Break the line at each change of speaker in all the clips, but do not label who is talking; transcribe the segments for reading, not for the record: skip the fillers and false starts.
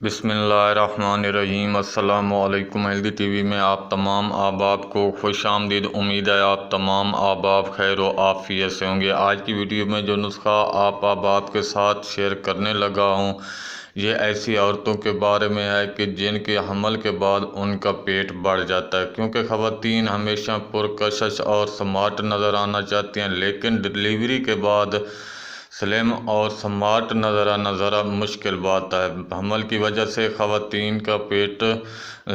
बिस्मिल्लाहिर्रहमानिर्रहीम। अस्सलामुअलैकुम। Healthy TV में आप तमाम अहबाब को खुशामदीद। उम्मीद है आप तमाम अहबाब खैर व आफियत से होंगे। आज की वीडियो में जो नुस्खा आप अहबाब के साथ शेयर करने लगा हूँ, ये ऐसी औरतों के बारे में है कि जिनके हमल के बाद उनका पेट बढ़ जाता है। क्योंकि ख़वातीन हमेशा पुरकशिश और स्मार्ट नज़र आना चाहती हैं, लेकिन डिलीवरी के बाद स्लिम और स्मार्ट नज़र आना ज़रा मुश्किल बात है। हमल की वजह से ख़वातीन का पेट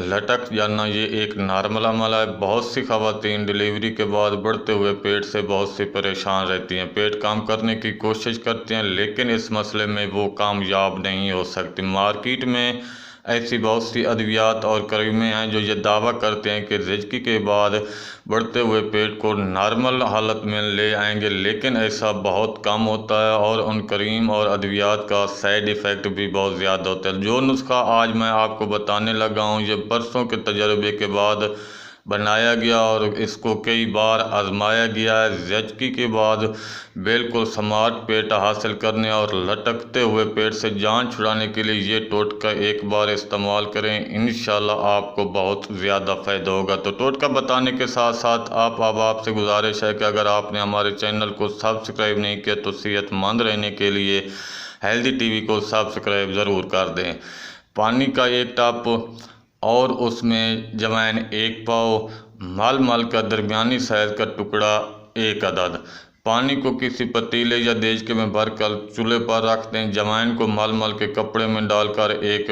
लटक जाना ये एक नॉर्मल अमल है। बहुत सी ख़वातीन डिलीवरी के बाद बढ़ते हुए पेट से बहुत सी परेशान रहती हैं, पेट काम करने की कोशिश करती हैं, लेकिन इस मसले में वो कामयाब नहीं हो सकती। मार्केट में ऐसी बहुत सी अद्वियात और क्रीमें हैं जो ये दावा करते हैं कि रिज़्क़ी के बाद बढ़ते हुए पेट को नॉर्मल हालत में ले आएंगे, लेकिन ऐसा बहुत कम होता है और उन क्रीम और अद्वियात का साइड इफ़ेक्ट भी बहुत ज़्यादा होता है। जो नुस्खा आज मैं आपको बताने लगा हूँ, ये बरसों के तजर्बे के बाद बनाया गया और इसको कई बार आजमाया गया है। ज़िंदगी के बाद बिल्कुल स्मार्ट पेट हासिल करने और लटकते हुए पेट से जान छुड़ाने के लिए ये टोटका एक बार इस्तेमाल करें, इंशाल्लाह आपको बहुत ज़्यादा फ़ायदा होगा। तो टोटका बताने के साथ साथ आप से गुजारिश है कि अगर आपने हमारे चैनल को सब्सक्राइब नहीं किया तो सेहतमंद रहने के लिए हेल्दी टीवी को सब्सक्राइब ज़रूर कर दें। पानी का एक टप और उसमें जवैन 1 पाव, मलमल का दरमियानी साइज़ का टुकड़ा 1 अदद। पानी को किसी पतीले या देचके में भरकर चूल्हे पर रख दें। जवैन को मलमल के कपड़े में डालकर एक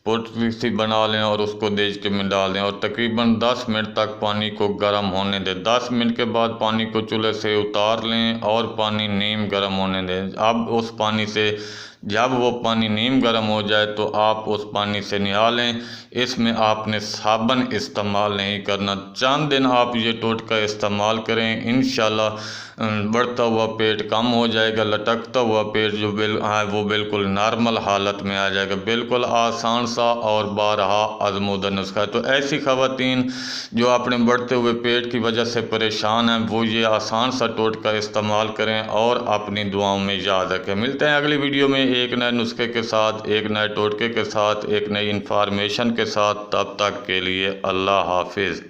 पोटली सी बना लें और उसको देचके में डाल दें और तकरीबन 10 मिनट तक पानी को गर्म होने दें। 10 मिनट के बाद पानी को चूल्हे से उतार लें और पानी नीम गर्म होने दें। अब उस पानी से जब वो पानी नीम गर्म हो जाए तो आप उस पानी से नहा लें। इसमें आपने साबुन इस्तेमाल नहीं करना। चंद दिन आप ये टोटका इस्तेमाल करें, इंशाल्लाह बढ़ता हुआ पेट कम हो जाएगा। लटकता हुआ पेट जो वो बिल्कुल नॉर्मल हालत में आ जाएगा। बिल्कुल आसान सा और बारहा आज़मूदा नुस्खा है। तो ऐसी ख़वातीन जो अपने बढ़ते हुए पेट की वजह से परेशान हैं, वो ये आसान सा टोटका इस्तेमाल करें और अपनी दुआओं में याद रखें। मिलते हैं अगली वीडियो में एक नए नुस्खे के साथ, एक नए टोटके के साथ, एक नई इन्फॉर्मेशन के साथ। तब तक के लिए अल्लाह हाफिज़।